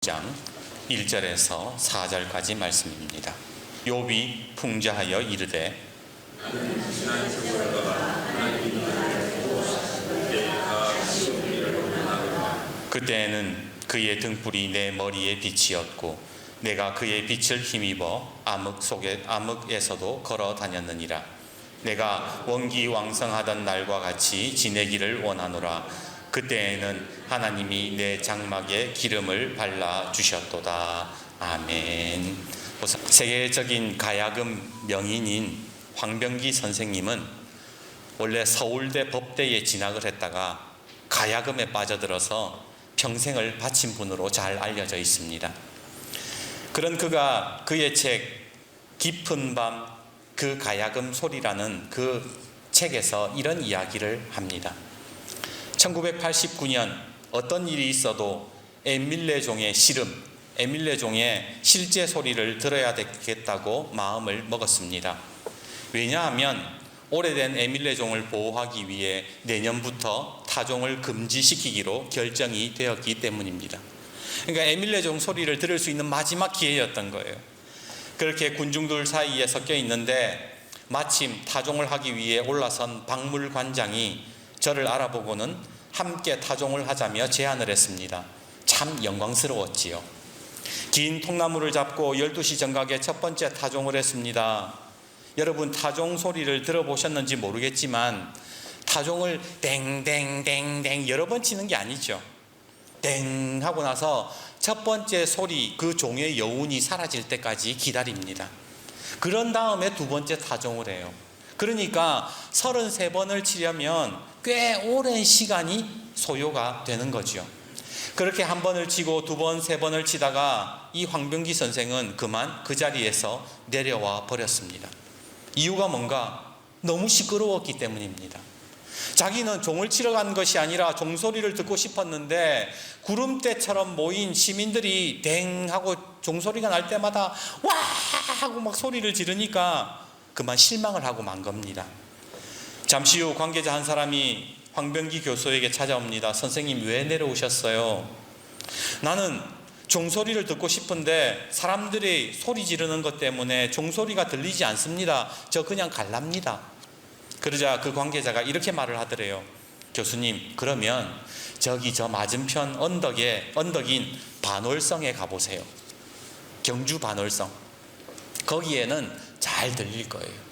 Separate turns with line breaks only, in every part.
6장 1절에서 4절까지 말씀입니다. 욥이 풍자하여 이르되 그때에는 그의 등불이 내 머리에 빛이었고 내가 그의 빛을 힘입어 암흑에서도 걸어 다녔느니라. 내가 원기왕성하던 날과 같이 지내기를 원하노라. 그때에는 하나님이 내 장막에 기름을 발라 주셨도다. 아멘. 세계적인 가야금 명인인 황병기 선생님은 원래 서울대 법대에 진학을 했다가 가야금에 빠져들어서 평생을 바친 분으로 잘 알려져 있습니다. 그런 그가 그의 책 깊은 밤 그 가야금 소리라는 그 책에서 이런 이야기를 합니다. 1989년 어떤 일이 있어도 에밀레종의 시름, 에밀레종의 실제 소리를 들어야 되겠다고 마음을 먹었습니다. 왜냐하면 오래된 에밀레종을 보호하기 위해 내년부터 타종을 금지시키기로 결정이 되었기 때문입니다. 그러니까 에밀레종 소리를 들을 수 있는 마지막 기회였던 거예요. 그렇게 군중들 사이에 섞여 있는데 마침 타종을 하기 위해 올라선 박물관장이 저를 알아보고는 함께 타종을 하자며 제안을 했습니다. 참 영광스러웠지요. 긴 통나무를 잡고 12시 정각에 첫 번째 타종을 했습니다. 여러분 타종 소리를 들어보셨는지 모르겠지만 타종을 땡땡땡땡 여러 번 치는 게 아니죠. 땡 하고 나서 첫 번째 소리 그 종의 여운이 사라질 때까지 기다립니다. 그런 다음에 두 번째 타종을 해요. 그러니까 33번을 치려면 꽤 오랜 시간이 소요가 되는 거죠. 그렇게 한 번을 치고 두 번, 세 번을 치다가 이 황병기 선생은 그만 그 자리에서 내려와 버렸습니다. 이유가 뭔가? 너무 시끄러웠기 때문입니다. 자기는 종을 치러 간 것이 아니라 종소리를 듣고 싶었는데 구름대처럼 모인 시민들이 댕 하고 종소리가 날 때마다 와 하고 막 소리를 지르니까 그만 실망을 하고 만 겁니다. 잠시 후 관계자 한 사람이 황병기 교수에게 찾아옵니다. 선생님 왜 내려오셨어요? 나는 종소리를 듣고 싶은데 사람들이 소리 지르는 것 때문에 종소리가 들리지 않습니다. 저 그냥 갈랍니다. 그러자 그 관계자가 이렇게 말을 하더래요. 교수님 그러면 저기 저 맞은편 언덕인 반월성에 가보세요. 경주 반월성. 거기에는 잘 들릴 거예요.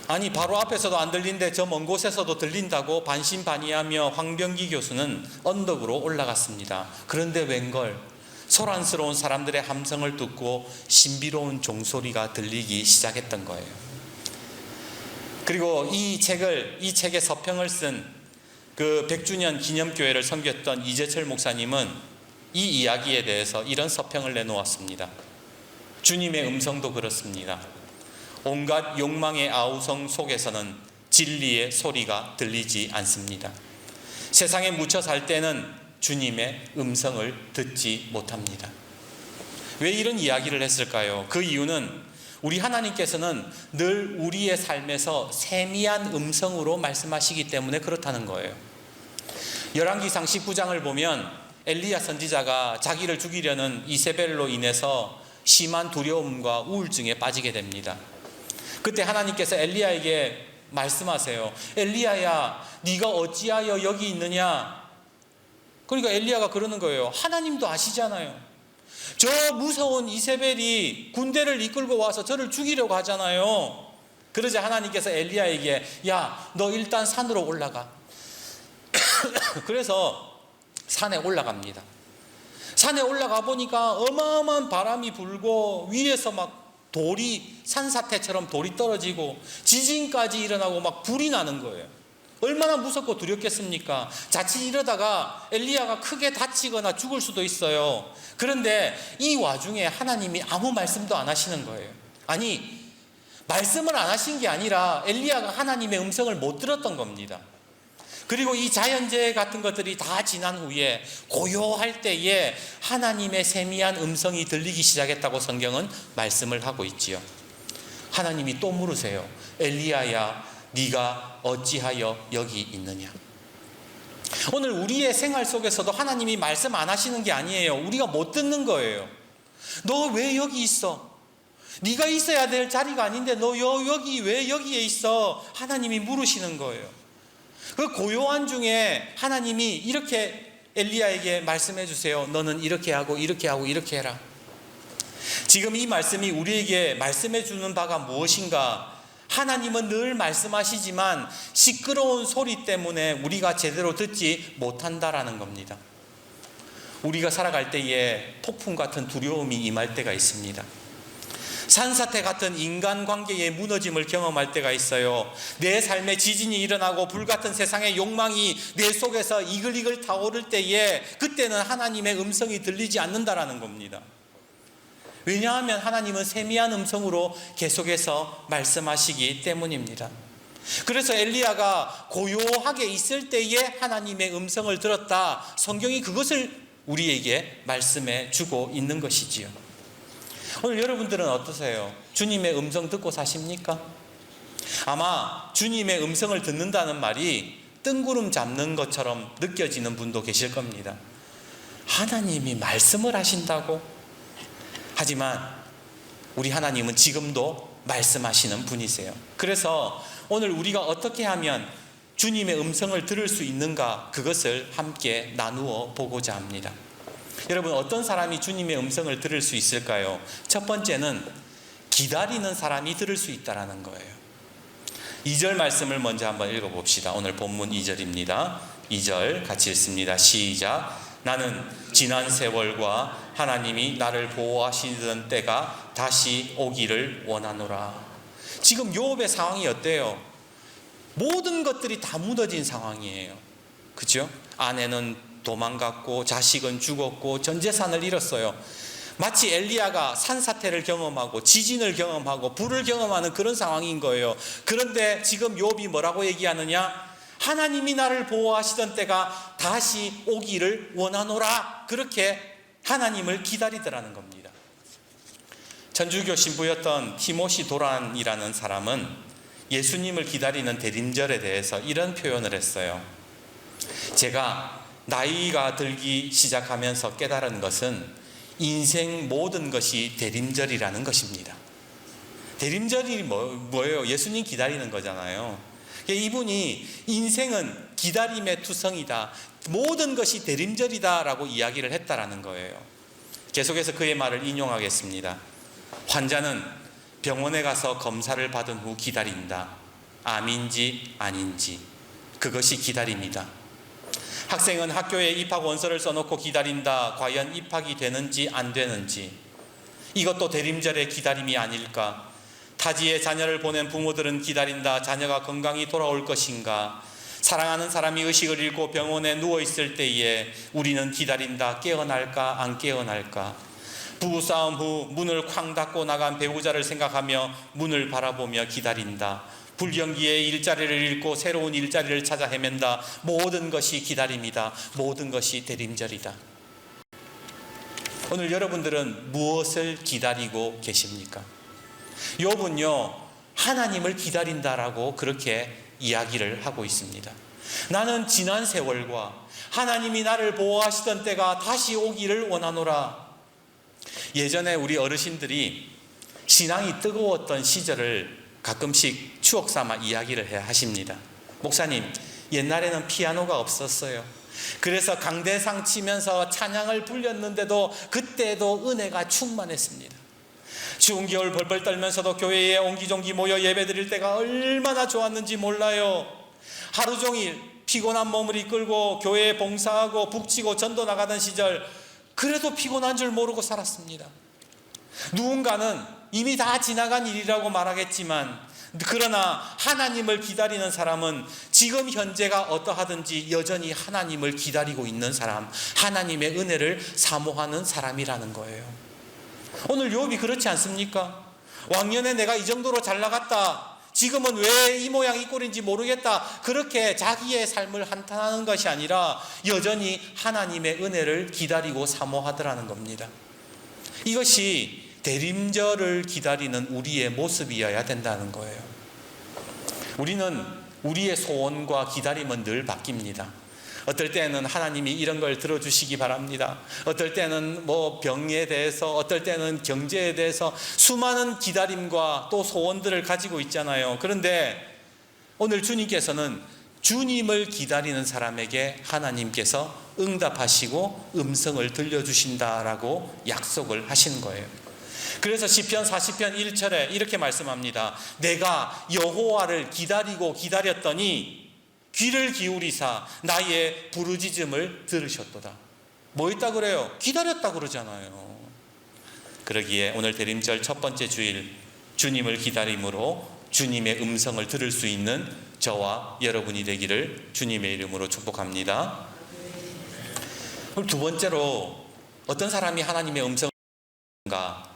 아니 바로 앞에서도 안 들리는데 저 먼 곳에서도 들린다고 반신반의하며 황병기 교수는 언덕으로 올라갔습니다. 그런데 웬걸 소란스러운 사람들의 함성을 듣고 신비로운 종소리가 들리기 시작했던 거예요. 그리고 이 책의 서평을 쓴 그 100주년 기념교회를 섬겼던 이재철 목사님은 이 이야기에 대해서 이런 서평을 내놓았습니다. 주님의 음성도 그렇습니다. 온갖 욕망의 아우성 속에서는 진리의 소리가 들리지 않습니다. 세상에 묻혀 살 때는 주님의 음성을 듣지 못합니다. 왜 이런 이야기를 했을까요? 그 이유는 우리 하나님께서는 늘 우리의 삶에서 세미한 음성으로 말씀하시기 때문에 그렇다는 거예요. 열왕기상 19장을 보면 엘리야 선지자가 자기를 죽이려는 이세벨로 인해서 심한 두려움과 우울증에 빠지게 됩니다. 그때 하나님께서 엘리야에게 말씀하세요. 엘리야야, 네가 어찌하여 여기 있느냐? 그러니까 엘리야가 그러는 거예요. 하나님도 아시잖아요. 저 무서운 이세벨이 군대를 이끌고 와서 저를 죽이려고 하잖아요. 그러자 하나님께서 엘리야에게 야, 너 일단 산으로 올라가. 그래서 산에 올라갑니다. 산에 올라가 보니까 어마어마한 바람이 불고 위에서 막 돌이 산사태처럼 돌이 떨어지고 지진까지 일어나고 막 불이 나는 거예요. 얼마나 무섭고 두렵겠습니까? 자칫 이러다가 엘리야가 크게 다치거나 죽을 수도 있어요. 그런데 이 와중에 하나님이 아무 말씀도 안 하시는 거예요. 아니, 말씀을 안 하신 게 아니라 엘리야가 하나님의 음성을 못 들었던 겁니다. 그리고 이 자연재해 같은 것들이 다 지난 후에 고요할 때에 하나님의 세미한 음성이 들리기 시작했다고 성경은 말씀을 하고 있지요. 하나님이 또 물으세요. 엘리야야, 네가 어찌하여 여기 있느냐? 오늘 우리의 생활 속에서도 하나님이 말씀 안 하시는 게 아니에요. 우리가 못 듣는 거예요. 너 왜 여기 있어? 네가 있어야 될 자리가 아닌데 너 여기 왜 여기에 있어? 하나님이 물으시는 거예요. 그 고요한 중에 하나님이 이렇게 엘리야에게 말씀해 주세요. 너는 이렇게 하고 이렇게 하고 이렇게 해라. 지금 이 말씀이 우리에게 말씀해 주는 바가 무엇인가? 하나님은 늘 말씀하시지만 시끄러운 소리 때문에 우리가 제대로 듣지 못한다라는 겁니다. 우리가 살아갈 때에 폭풍 같은 두려움이 임할 때가 있습니다. 산사태 같은 인간관계의 무너짐을 경험할 때가 있어요. 내 삶에 지진이 일어나고 불같은 세상의 욕망이 내 속에서 이글이글 타오를 때에 그때는 하나님의 음성이 들리지 않는다라는 겁니다. 왜냐하면 하나님은 세미한 음성으로 계속해서 말씀하시기 때문입니다. 그래서 엘리야가 고요하게 있을 때에 하나님의 음성을 들었다. 성경이 그것을 우리에게 말씀해 주고 있는 것이지요. 오늘 여러분들은 어떠세요? 주님의 음성 듣고 사십니까? 아마 주님의 음성을 듣는다는 말이 뜬구름 잡는 것처럼 느껴지는 분도 계실 겁니다. 하나님이 말씀을 하신다고? 하지만 우리 하나님은 지금도 말씀하시는 분이세요. 그래서 오늘 우리가 어떻게 하면 주님의 음성을 들을 수 있는가, 그것을 함께 나누어 보고자 합니다. 여러분, 어떤 사람이 주님의 음성을 들을 수 있을까요? 첫 번째는 기다리는 사람이 들을 수 있다는 거예요. 2절 말씀을 먼저 한번 읽어봅시다. 오늘 본문 2절입니다. 2절 같이 읽습니다. 시작. 나는 지난 세월과 하나님이 나를 보호하시던 때가 다시 오기를 원하노라. 지금 욥의 상황이 어때요? 모든 것들이 다 무너진 상황이에요. 그렇죠? 아내는 도망갔고 자식은 죽었고 전 재산을 잃었어요. 마치 엘리야가 산사태를 경험하고 지진을 경험하고 불을 경험하는 그런 상황인 거예요. 그런데 지금 욥이 뭐라고 얘기하느냐? 하나님이 나를 보호하시던 때가 다시 오기를 원하노라. 그렇게 하나님을 기다리더라는 겁니다. 천주교 신부였던 티모시 도란이라는 사람은 예수님을 기다리는 대림절에 대해서 이런 표현을 했어요. 제가 나이가 들기 시작하면서 깨달은 것은 인생 모든 것이 대림절이라는 것입니다. 대림절이 뭐예요? 예수님 기다리는 거잖아요. 이분이 인생은 기다림의 투성이다, 모든 것이 대림절이다 라고 이야기를 했다라는 거예요. 계속해서 그의 말을 인용하겠습니다. 환자는 병원에 가서 검사를 받은 후 기다린다. 암인지 아닌지, 그것이 기다림이다. 학생은 학교에 입학 원서를 써놓고 기다린다. 과연 입학이 되는지 안 되는지. 이것도 대림절의 기다림이 아닐까? 타지에 자녀를 보낸 부모들은 기다린다. 자녀가 건강히 돌아올 것인가? 사랑하는 사람이 의식을 잃고 병원에 누워있을 때에 우리는 기다린다. 깨어날까 안 깨어날까? 부부싸움 후 문을 쾅 닫고 나간 배우자를 생각하며 문을 바라보며 기다린다. 불경기에 일자리를 잃고 새로운 일자리를 찾아 헤맨다. 모든 것이 기다림이다. 모든 것이 대림절이다. 오늘 여러분들은 무엇을 기다리고 계십니까? 욥은요, 하나님을 기다린다라고 그렇게 이야기를 하고 있습니다. 나는 지난 세월과 하나님이 나를 보호하시던 때가 다시 오기를 원하노라. 예전에 우리 어르신들이 신앙이 뜨거웠던 시절을 가끔씩 추억 삼아 이야기를 하십니다. 목사님, 옛날에는 피아노가 없었어요. 그래서 강대상 치면서 찬양을 불렸는데도 그때도 은혜가 충만했습니다. 추운 겨울 벌벌 떨면서도 교회에 옹기종기 모여 예배드릴 때가 얼마나 좋았는지 몰라요. 하루 종일 피곤한 몸을 이끌고 교회에 봉사하고 북치고 전도 나가던 시절, 그래도 피곤한 줄 모르고 살았습니다. 누군가는 이미 다 지나간 일이라고 말하겠지만, 그러나 하나님을 기다리는 사람은 지금 현재가 어떠하든지 여전히 하나님을 기다리고 있는 사람, 하나님의 은혜를 사모하는 사람이라는 거예요. 오늘 욥이 그렇지 않습니까? 왕년에 내가 이 정도로 잘 나갔다, 지금은 왜 이 모양 이 꼴인지 모르겠다, 그렇게 자기의 삶을 한탄하는 것이 아니라 여전히 하나님의 은혜를 기다리고 사모하더라는 겁니다. 이것이 대림절을 기다리는 우리의 모습이어야 된다는 거예요. 우리는 우리의 소원과 기다림은 늘 바뀝니다. 어떨 때는 하나님이 이런 걸 들어주시기 바랍니다. 어떨 때는 뭐 병에 대해서, 어떨 때는 경제에 대해서 수많은 기다림과 또 소원들을 가지고 있잖아요. 그런데 오늘 주님께서는 주님을 기다리는 사람에게 하나님께서 응답하시고 음성을 들려주신다라고 약속을 하시는 거예요. 그래서 시편 40편 1절에 이렇게 말씀합니다. 내가 여호와를 기다리고 기다렸더니 귀를 기울이사 나의 부르짖음을 들으셨도다. 뭐 있다 그래요? 기다렸다 그러잖아요. 그러기에 오늘 대림절 첫 번째 주일, 주님을 기다림으로 주님의 음성을 들을 수 있는 저와 여러분이 되기를 주님의 이름으로 축복합니다. 그럼 두 번째로 어떤 사람이 하나님의 음성을 듣는가?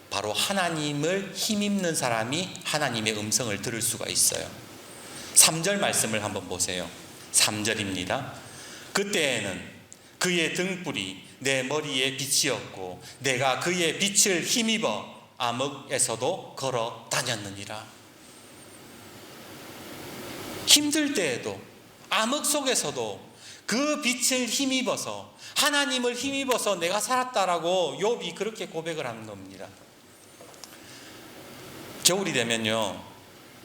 바로 하나님을 힘입는 사람이 하나님의 음성을 들을 수가 있어요. 3절 말씀을 한번 보세요. 3절입니다. 그때에는 그의 등불이 내 머리에 빛이었고 내가 그의 빛을 힘입어 암흑에서도 걸어 다녔느니라. 힘들 때에도, 암흑 속에서도 그 빛을 힘입어서, 하나님을 힘입어서 내가 살았다라고 욥이 그렇게 고백을 하는 겁니다. 겨울이 되면요,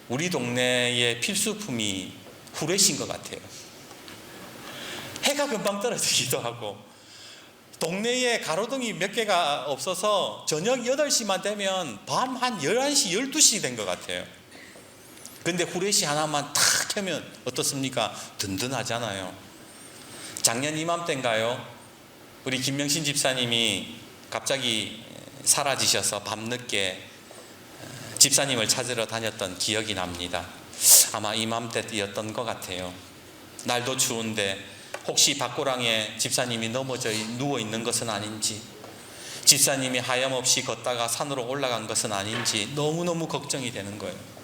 우리 동네의 필수품이 후레쉬인 것 같아요. 해가 금방 떨어지기도 하고, 동네에 가로등이 몇 개가 없어서 저녁 8시만 되면 밤 한 11시, 12시 된 것 같아요. 근데 후레쉬 하나만 탁 켜면 어떻습니까? 든든하잖아요. 작년 이맘때인가요? 우리 김명신 집사님이 갑자기 사라지셔서 밤늦게 집사님을 찾으러 다녔던 기억이 납니다. 아마 이맘때였던 것 같아요. 날도 추운데 혹시 밭고랑에 집사님이 넘어져 누워 있는 것은 아닌지, 집사님이 하염없이 걷다가 산으로 올라간 것은 아닌지 너무너무 걱정이 되는 거예요.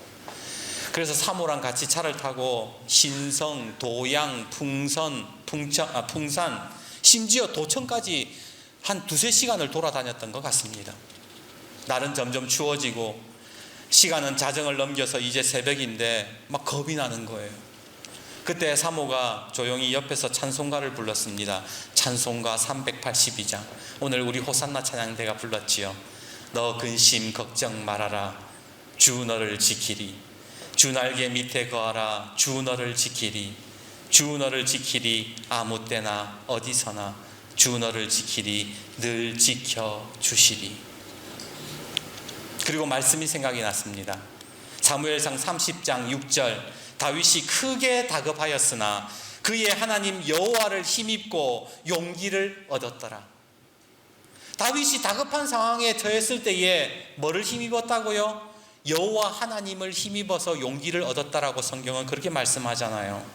그래서 사모랑 같이 차를 타고 신성, 도양, 풍산, 심지어 도청까지 한 2-3시간을 돌아다녔던 것 같습니다. 날은 점점 추워지고 시간은 자정을 넘겨서 이제 새벽인데 막 겁이 나는 거예요. 그때 사모가 조용히 옆에서 찬송가를 불렀습니다. 찬송가 382장. 오늘 우리 호산나 찬양대가 불렀지요. 너 근심 걱정 말아라. 주 너를 지키리. 주 날개 밑에 거하라. 주 너를 지키리. 주 너를 지키리. 아무 때나 어디서나 주 너를 지키리. 늘 지켜주시리. 그리고 말씀이 생각이 났습니다. 사무엘상 30장 6절. 다윗이 크게 다급하였으나 그의 하나님 여호와를 힘입고 용기를 얻었더라. 다윗이 다급한 상황에 처했을 때에 뭐를 힘입었다고요? 여호와 하나님을 힘입어서 용기를 얻었다라고 성경은 그렇게 말씀하잖아요.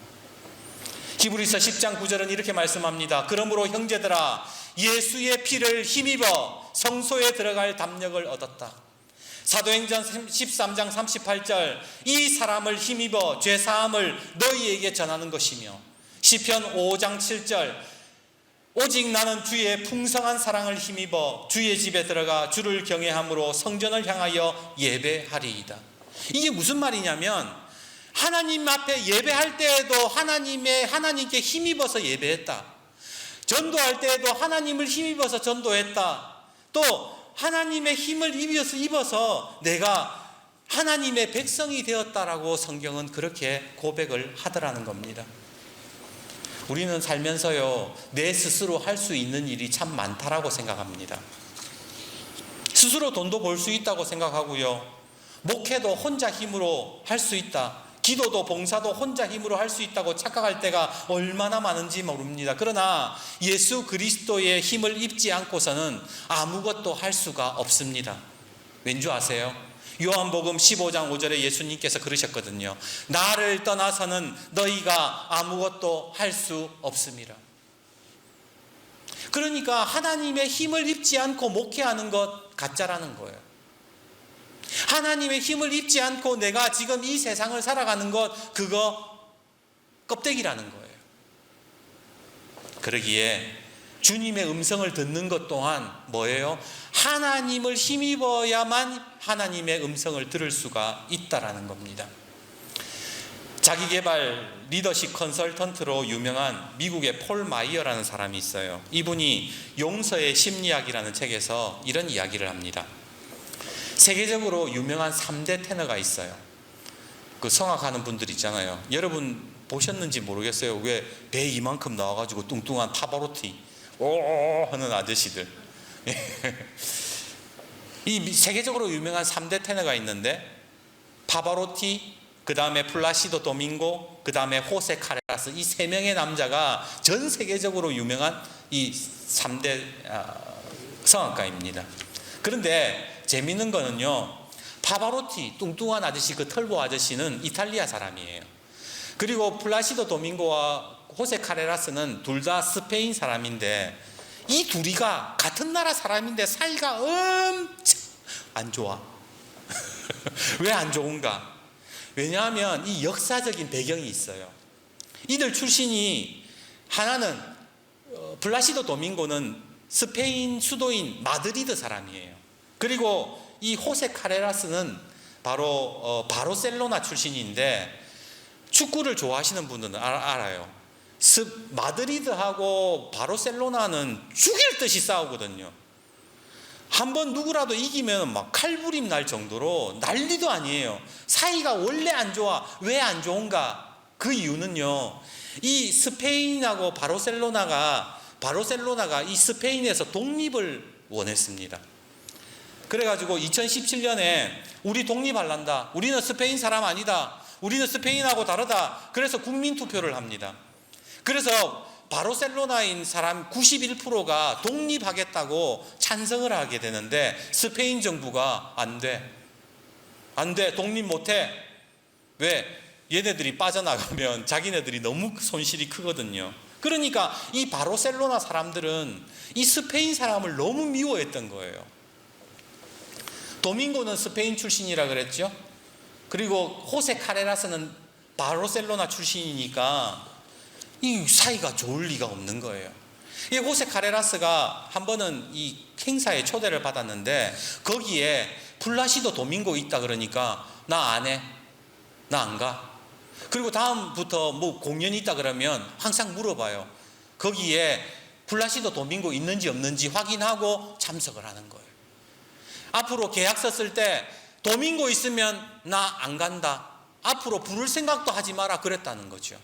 히브리서 10장 9절은 이렇게 말씀합니다. 그러므로 형제들아, 예수의 피를 힘입어 성소에 들어갈 담력을 얻었다. 사도행전 13장 38절, 이 사람을 힘입어 죄사함을 너희에게 전하는 것이며, 시편 5장 7절, 오직 나는 주의 풍성한 사랑을 힘입어 주의 집에 들어가 주를 경외함으로 성전을 향하여 예배하리이다. 이게 무슨 말이냐면, 하나님 앞에 예배할 때에도 하나님께 힘입어서 예배했다. 전도할 때에도 하나님을 힘입어서 전도했다. 또 하나님의 힘을 입어서 내가 하나님의 백성이 되었다라고 성경은 그렇게 고백을 하더라는 겁니다. 우리는 살면서요, 내 스스로 할 수 있는 일이 참 많다라고 생각합니다. 스스로 돈도 벌 수 있다고 생각하고요, 목회도 혼자 힘으로 할 수 있다, 기도도 봉사도 혼자 힘으로 할 수 있다고 착각할 때가 얼마나 많은지 모릅니다. 그러나 예수 그리스도의 힘을 입지 않고서는 아무것도 할 수가 없습니다. 왠지 아세요? 요한복음 15장 5절에 예수님께서 그러셨거든요. 나를 떠나서는 너희가 아무것도 할 수 없습니다. 그러니까 하나님의 힘을 입지 않고 목회하는 것 가짜라는 거예요. 하나님의 힘을 입지 않고 내가 지금 이 세상을 살아가는 것, 그거 껍데기라는 거예요. 그러기에 주님의 음성을 듣는 것 또한 뭐예요? 하나님을 힘입어야만 하나님의 음성을 들을 수가 있다라는 겁니다. 자기개발 리더십 컨설턴트로 유명한 미국의 폴 마이어라는 사람이 있어요. 이분이 용서의 심리학이라는 책에서 이런 이야기를 합니다. 세계적으로 유명한 3대 테너가 있어요. 그 성악하는 분들 있잖아요. 여러분 보셨는지 모르겠어요. 왜 배 이만큼 나와가지고 뚱뚱한 파바로티 오 하는 아저씨들. 이 세계적으로 유명한 3대 테너가 있는데, 파바로티, 그 다음에 플라시도 도밍고, 그 다음에 호세 카레라스, 이 3명의 남자가 전 세계적으로 유명한 이 3대 성악가입니다. 그런데 재미있는 거는요, 파바로티 뚱뚱한 아저씨, 그 털보 아저씨는 이탈리아 사람이에요. 그리고 플라시도 도밍고와 호세 카레라스는 둘 다 스페인 사람인데, 이 둘이가 같은 나라 사람인데 사이가 엄청 안 좋아. 왜 안 좋은가? 왜냐하면 이 역사적인 배경이 있어요. 이들 출신이, 하나는 플라시도 도밍고는 스페인 수도인 마드리드 사람이에요. 그리고 이 호세 카레라스는 바로 바르셀로나 출신인데, 축구를 좋아하시는 분들은 알아요. 마드리드하고 바르셀로나는 죽일 듯이 싸우거든요. 한번 누구라도 이기면 막 칼부림 날 정도로 난리도 아니에요. 사이가 원래 안 좋아. 왜 안 좋은가? 그 이유는요, 이 스페인하고 바르셀로나가 이 스페인에서 독립을 원했습니다. 그래가지고 2017년에 우리 독립하란다, 우리는 스페인 사람 아니다, 우리는 스페인하고 다르다, 그래서 국민투표를 합니다. 그래서 바르셀로나인 사람 91%가 독립하겠다고 찬성을 하게 되는데, 스페인 정부가 안 돼, 독립 못해. 왜? 얘네들이 빠져나가면 자기네들이 너무 손실이 크거든요. 그러니까 이 바르셀로나 사람들은 이 스페인 사람을 너무 미워했던 거예요. 도밍고는 스페인 출신이라 그랬죠. 그리고 호세 카레라스는 바르셀로나 출신이니까 이 사이가 좋을 리가 없는 거예요. 이 호세 카레라스가 한 번은 이 행사에 초대를 받았는데, 거기에 플라시도 도밍고 있다 그러니까 나 안 해, 나 안 가. 그리고 다음부터 뭐 공연이 있다 그러면 항상 물어봐요. 거기에 플라시도 도밍고 있는지 없는지 확인하고 참석을 하는 거예요. 앞으로 계약서 쓸 때 도밍고 있으면 나 안 간다, 앞으로 부를 생각도 하지 마라, 그랬다는 거죠.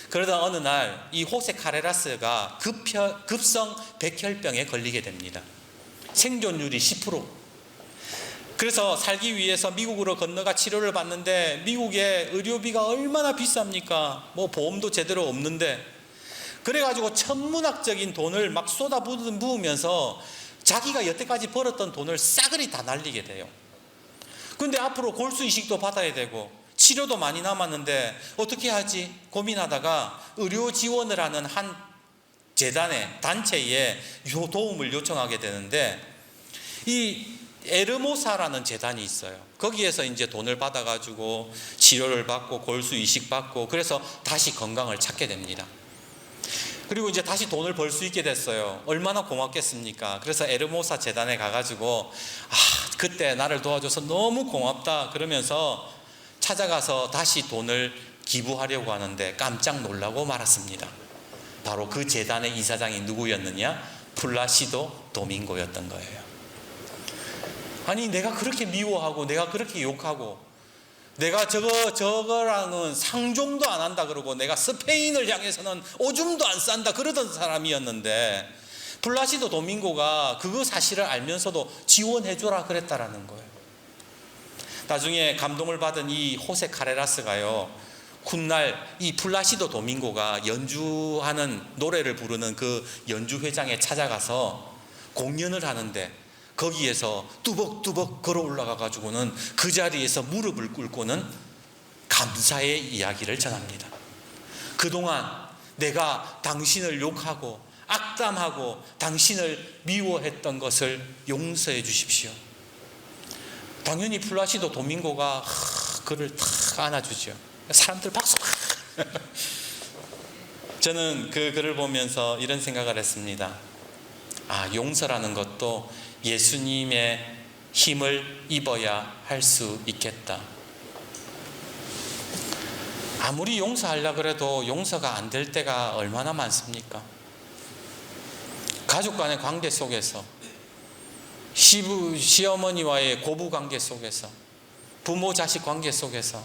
그러다 어느 날 이 호세 카레라스가 급성 백혈병에 걸리게 됩니다. 생존율이 10%. 그래서 살기 위해서 미국으로 건너가 치료를 받는데, 미국의 의료비가 얼마나 비쌉니까? 뭐 보험도 제대로 없는데. 그래가지고 천문학적인 돈을 막 쏟아부으면서 자기가 여태까지 벌었던 돈을 싸그리 다 날리게 돼요. 근데 앞으로 골수 이식도 받아야 되고 치료도 많이 남았는데 어떻게 하지 고민하다가 의료 지원을 하는 한 단체에 도움을 요청하게 되는데, 이 에르모사라는 재단이 있어요. 거기에서 이제 돈을 받아가지고 치료를 받고 골수 이식 받고, 그래서 다시 건강을 찾게 됩니다. 그리고 이제 다시 돈을 벌 수 있게 됐어요. 얼마나 고맙겠습니까? 그래서 에르모사 재단에 가가지고 그때 나를 도와줘서 너무 고맙다 그러면서 찾아가서 다시 돈을 기부하려고 하는데 깜짝 놀라고 말았습니다. 바로 그 재단의 이사장이 누구였느냐? 플라시도 도밍고였던 거예요. 아니, 내가 그렇게 미워하고 내가 그렇게 욕하고 내가 저거랑은 상종도 안 한다 그러고 내가 스페인을 향해서는 오줌도 안 싼다 그러던 사람이었는데, 플라시도 도밍고가 그거 사실을 알면서도 지원해줘라 그랬다라는 거예요. 나중에 감동을 받은 이 호세 카레라스가요, 훗날 이 플라시도 도밍고가 연주하는 노래를 부르는 그 연주회장에 찾아가서 공연을 하는데, 거기에서 뚜벅뚜벅 걸어 올라가 가지고는 그 자리에서 무릎을 꿇고는 감사의 이야기를 전합니다. 그동안 내가 당신을 욕하고 악담하고 당신을 미워했던 것을 용서해 주십시오. 당연히 플라시도 도밍고가 그를 탁 안아주죠. 사람들 박수. 저는 그 글을 보면서 이런 생각을 했습니다. 용서라는 것도 예수님의 힘을 입어야 할 수 있겠다. 아무리 용서하려고 그래도 용서가 안 될 때가 얼마나 많습니까? 가족 간의 관계 속에서, 시어머니와의 고부 관계 속에서, 부모 자식 관계 속에서,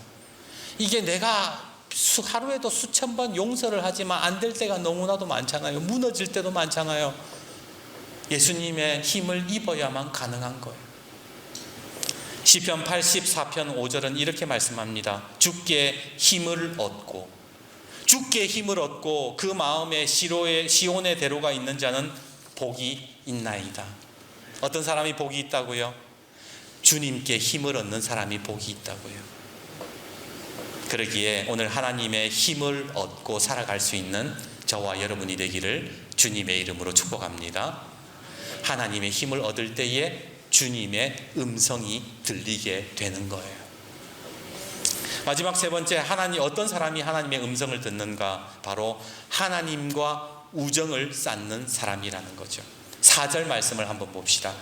이게 내가 하루에도 수천 번 용서를 하지만 안 될 때가 너무나도 많잖아요. 무너질 때도 많잖아요. 예수님의 힘을 입어야만 가능한 거예요. 시편 84편 5절은 이렇게 말씀합니다. 주께 힘을 얻고, 주께 힘을 얻고 그 마음에 시온의 대로가 있는 자는 복이 있나이다. 어떤 사람이 복이 있다고요? 주님께 힘을 얻는 사람이 복이 있다고요. 그러기에 오늘 하나님의 힘을 얻고 살아갈 수 있는 저와 여러분이 되기를 주님의 이름으로 축복합니다. 하나님의 힘을 얻을 때에 주님의 음성이 들리게 되는 거예요. 마지막 세 번째, 어떤 사람이 하나님의 음성을 듣는가? 바로 하나님과 우정을 쌓는 사람이라는 거죠. 4절 말씀을 한번 봅시다.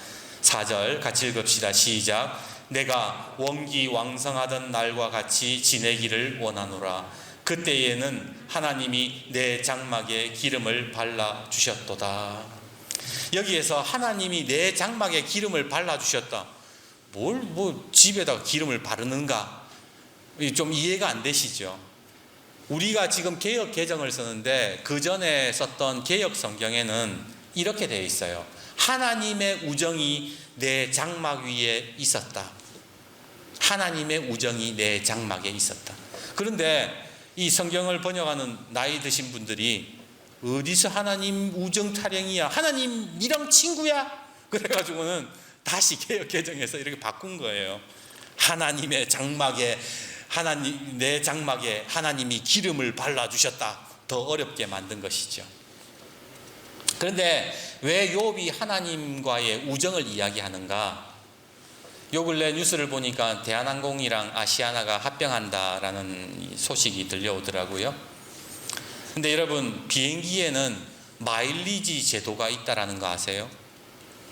4절 같이 읽읍시다. 시작. 내가 원기왕성하던 날과 같이 지내기를 원하노라. 그때에는 하나님이 내 장막에 기름을 발라주셨도다. 여기에서 하나님이 내 장막에 기름을 발라주셨다. 집에다가 기름을 바르는가? 좀 이해가 안 되시죠? 우리가 지금 개역 개정을 쓰는데 그 전에 썼던 개역 성경에는 이렇게 되어 있어요. 하나님의 우정이 내 장막 위에 있었다. 하나님의 우정이 내 장막에 있었다. 그런데 이 성경을 번역하는 나이 드신 분들이 어디서 하나님 우정 타령이야? 하나님 니랑 친구야? 그래가지고는 다시 개역 개정해서 이렇게 바꾼 거예요. 하나님의 장막에, 내 장막에 하나님이 기름을 발라주셨다. 더 어렵게 만든 것이죠. 그런데 왜 욥이 하나님과의 우정을 이야기하는가? 요 근래 뉴스를 보니까 대한항공이랑 아시아나가 합병한다라는 소식이 들려오더라고요. 근데 여러분, 비행기에는 마일리지 제도가 있다라는 거 아세요?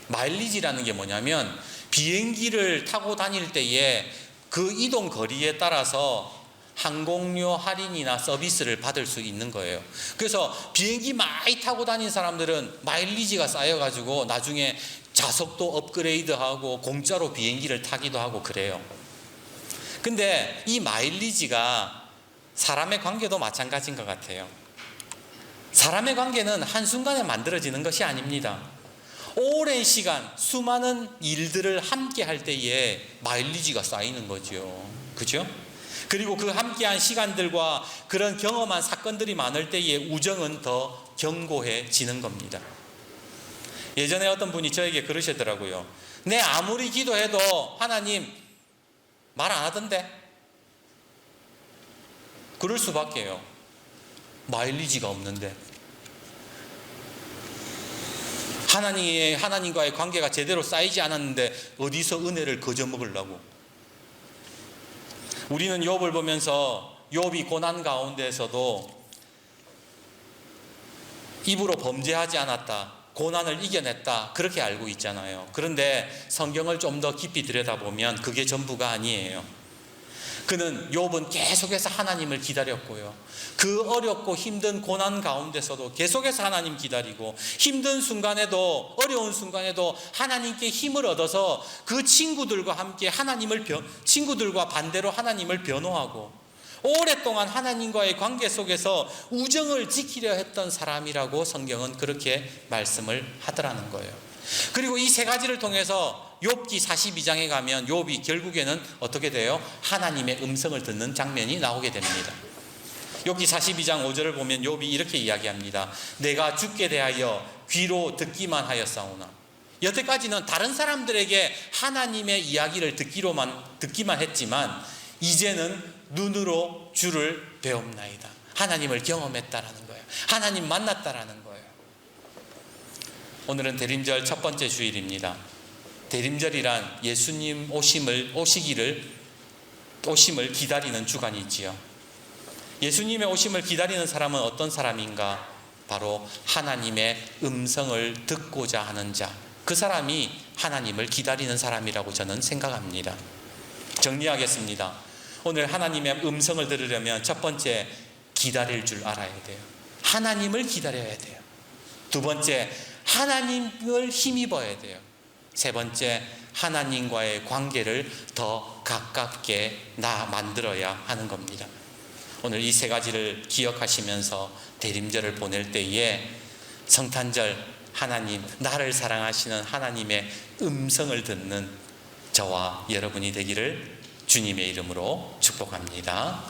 마일리지라는 게 뭐냐면 비행기를 타고 다닐 때에 그 이동 거리에 따라서 항공료 할인이나 서비스를 받을 수 있는 거예요. 그래서 비행기 많이 타고 다닌 사람들은 마일리지가 쌓여가지고 나중에 좌석도 업그레이드하고 공짜로 비행기를 타기도 하고 그래요. 근데 이 마일리지가 사람의 관계도 마찬가지인 것 같아요. 사람의 관계는 한순간에 만들어지는 것이 아닙니다. 오랜 시간 수많은 일들을 함께 할 때에 마일리지가 쌓이는 거죠. 그죠? 그리고 그 함께한 시간들과 그런 경험한 사건들이 많을 때에 우정은 더 견고해지는 겁니다. 예전에 어떤 분이 저에게 그러시더라고요. 내 아무리 기도해도 하나님 말 안 하던데? 그럴 수밖에요. 마일리지가 없는데. 하나님과의 관계가 제대로 쌓이지 않았는데 어디서 은혜를 거저 먹으려고. 우리는 욥을 보면서 욥이 고난 가운데에서도 입으로 범죄하지 않았다, 고난을 이겨냈다, 그렇게 알고 있잖아요. 그런데 성경을 좀 더 깊이 들여다보면 그게 전부가 아니에요. 그는 욥은 계속해서 하나님을 기다렸고요. 그 어렵고 힘든 고난 가운데서도 계속해서 하나님 기다리고, 힘든 순간에도, 어려운 순간에도 하나님께 힘을 얻어서 그 친구들과 함께 친구들과 반대로 하나님을 변호하고 오랫동안 하나님과의 관계 속에서 우정을 지키려 했던 사람이라고 성경은 그렇게 말씀을 하더라는 거예요. 그리고 이 세 가지를 통해서 욥기 42장에 가면 욥이 결국에는 어떻게 돼요? 하나님의 음성을 듣는 장면이 나오게 됩니다. 욥기 42장 5절을 보면 욥이 이렇게 이야기합니다. 내가 주께 대하여 귀로 듣기만 하였사오나. 여태까지는 다른 사람들에게 하나님의 이야기를 듣기만 했지만 이제는 눈으로 주를 배움나이다. 하나님을 경험했다라는 거예요. 하나님 만났다라는 거예요. 오늘은 대림절 첫 번째 주일입니다. 대림절이란 예수님 오심을 기다리는 주간이지요. 예수님의 오심을 기다리는 사람은 어떤 사람인가? 바로 하나님의 음성을 듣고자 하는 자, 그 사람이 하나님을 기다리는 사람이라고 저는 생각합니다. 정리하겠습니다. 오늘 하나님의 음성을 들으려면 첫 번째, 기다릴 줄 알아야 돼요. 하나님을 기다려야 돼요. 두 번째, 하나님을 힘입어야 돼요. 세 번째, 하나님과의 관계를 더 가깝게 만들어야 하는 겁니다. 오늘 이 세 가지를 기억하시면서 대림절을 보낼 때에 성탄절, 하나님, 나를 사랑하시는 하나님의 음성을 듣는 저와 여러분이 되기를 주님의 이름으로 축복합니다.